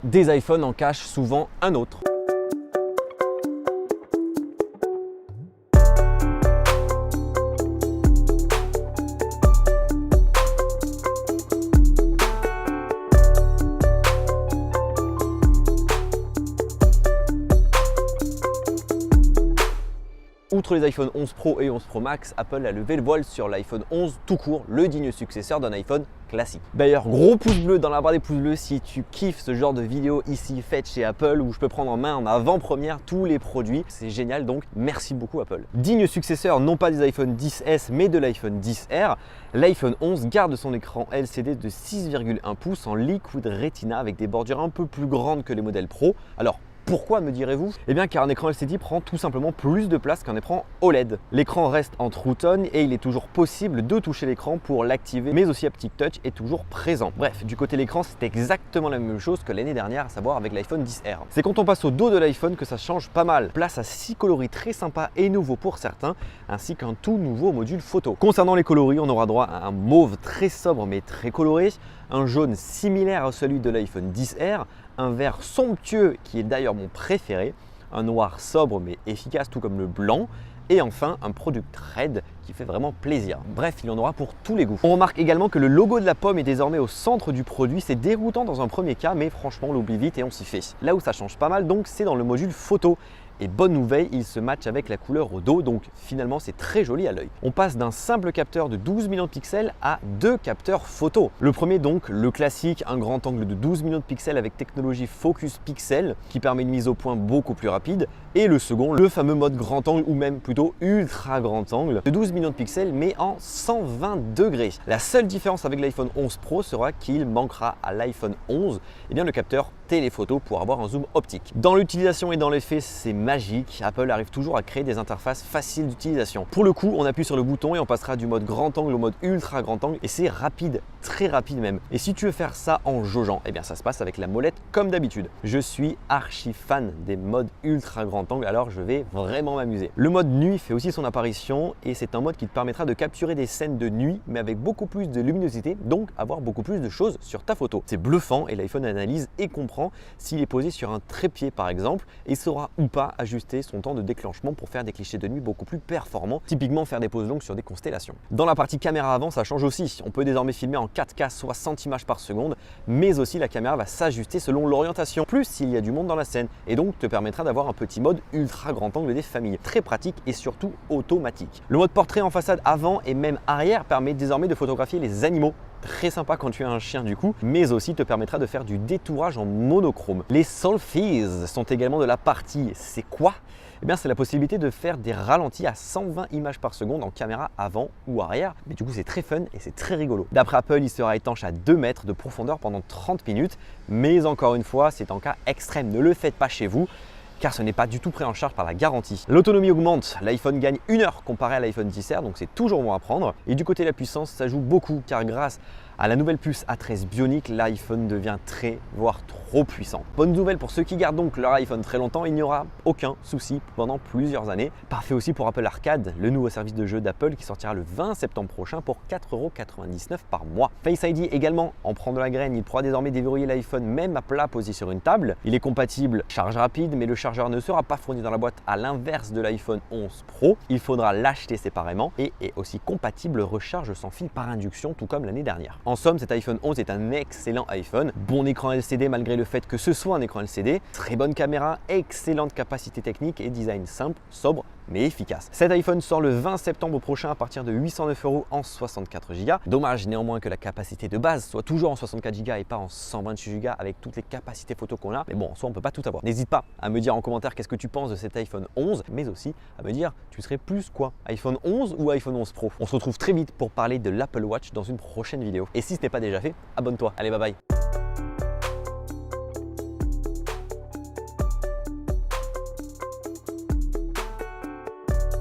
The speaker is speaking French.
des iPhones en cachent souvent un autre. Outre les iPhone 11 Pro et 11 Pro Max, Apple a levé le voile sur l'iPhone 11 tout court, le digne successeur d'un iPhone classique. D'ailleurs, gros pouce bleu dans la barre des pouces bleus si tu kiffes ce genre de vidéo ici faite chez Apple où je peux prendre en main en avant-première tous les produits. C'est génial, donc merci beaucoup Apple. Digne successeur non pas des iPhone 10S mais de l'iPhone 10R, l'iPhone 11 garde son écran LCD de 6,1 pouces en Liquid Retina avec des bordures un peu plus grandes que les modèles Pro. Alors, pourquoi me direz-vous? Eh bien car un écran LCD prend tout simplement plus de place qu'un écran OLED. L'écran reste en True Tone et il est toujours possible de toucher l'écran pour l'activer, mais aussi Haptic Touch est toujours présent. Bref, du côté de l'écran, c'est exactement la même chose que l'année dernière, à savoir avec l'iPhone 10R. C'est quand on passe au dos de l'iPhone que ça change pas mal. Place à 6 coloris très sympas et nouveaux pour certains, ainsi qu'un tout nouveau module photo. Concernant les coloris, on aura droit à un mauve très sobre mais très coloré, un jaune similaire à celui de l'iPhone 10R, un vert somptueux qui est d'ailleurs mon préféré, un noir sobre mais efficace tout comme le blanc, et enfin un Product Red qui fait vraiment plaisir. Bref, il y en aura pour tous les goûts. On remarque également que le logo de la pomme est désormais au centre du produit. C'est déroutant dans un premier cas, mais franchement on l'oublie vite et on s'y fait. Là où ça change pas mal donc, c'est dans le module photo. Et bonne nouvelle, il se match avec la couleur au dos, donc finalement c'est très joli à l'œil. On passe d'un simple capteur de 12 millions de pixels à deux capteurs photo. Le premier donc, le classique, un grand angle de 12 millions de pixels avec technologie Focus Pixel qui permet une mise au point beaucoup plus rapide. Et le second, le fameux mode grand angle ou même plutôt ultra grand angle de 12 millions de pixels mais en 120 degrés. La seule différence avec l'iPhone 11 Pro sera qu'il manquera à l'iPhone 11 le capteur téléphoto pour avoir un zoom optique. Dans l'utilisation et dans les faits, c'est magique. Apple arrive toujours à créer des interfaces faciles d'utilisation. Pour le coup, on appuie sur le bouton et on passera du mode grand angle au mode ultra grand angle et c'est rapide, très rapide même. Et si tu veux faire ça en jaugeant, eh bien ça se passe avec la molette comme d'habitude. Je suis archi fan des modes ultra grand angle, alors je vais vraiment m'amuser. Le mode nuit fait aussi son apparition et c'est un mode qui te permettra de capturer des scènes de nuit mais avec beaucoup plus de luminosité, donc avoir beaucoup plus de choses sur ta photo. C'est bluffant et l'iPhone analyse et comprend s'il est posé sur un trépied par exemple et saura ou pas ajuster son temps de déclenchement pour faire des clichés de nuit beaucoup plus performants, typiquement faire des poses longues sur des constellations. Dans la partie caméra avant, ça change aussi. On peut désormais filmer en 4K 60 images par seconde, mais aussi la caméra va s'ajuster selon l'orientation, plus s'il y a du monde dans la scène et donc te permettra d'avoir un petit mode ultra grand angle des familles, très pratique et surtout automatique. Le mode portrait en façade avant et même arrière permet désormais de photographier les animaux. Très sympa quand tu as un chien du coup, mais aussi te permettra de faire du détourage en monochrome. Les selfies sont également de la partie. C'est quoi? Eh bien, c'est la possibilité de faire des ralentis à 120 images par seconde en caméra avant ou arrière. Mais du coup, c'est très fun et c'est très rigolo. D'après Apple, il sera étanche à 2 mètres de profondeur pendant 30 minutes. Mais encore une fois, c'est en cas extrême. Ne le faites pas chez vous, car ce n'est pas du tout pris en charge par la garantie. L'autonomie augmente, l'iPhone gagne 1 heure comparé à l'iPhone 10R, donc c'est toujours bon à prendre. Et du côté de la puissance, ça joue beaucoup, car grâce à la nouvelle puce A13 Bionic, l'iPhone devient très, voire trop puissant. Bonne nouvelle pour ceux qui gardent donc leur iPhone très longtemps, il n'y aura aucun souci pendant plusieurs années. Parfait aussi pour Apple Arcade, le nouveau service de jeu d'Apple qui sortira le 20 septembre prochain pour 4,99 € par mois. Face ID également, en prend de la graine, il pourra désormais déverrouiller l'iPhone même à plat posé sur une table. Il est compatible charge rapide, mais le chargeur ne sera pas fourni dans la boîte à l'inverse de l'iPhone 11 Pro. Il faudra l'acheter séparément et est aussi compatible recharge sans fil par induction, tout comme l'année dernière. En somme, cet iPhone 11 est un excellent iPhone. Bon écran LCD malgré le fait que ce soit un écran LCD, très bonne caméra, excellente capacité technique et design simple, sobre mais efficace. Cet iPhone sort le 20 septembre prochain à partir de 809 € en 64 Go. Dommage néanmoins que la capacité de base soit toujours en 64 Go et pas en 128 Go avec toutes les capacités photo qu'on a. Mais bon, en soi, on peut pas tout avoir. N'hésite pas à me dire en commentaire qu'est-ce que tu penses de cet iPhone 11, mais aussi à me dire tu serais plus quoi, iPhone 11 ou iPhone 11 Pro. On se retrouve très vite pour parler de l'Apple Watch dans une prochaine vidéo. Et si ce n'est pas déjà fait, abonne-toi. Allez, bye bye.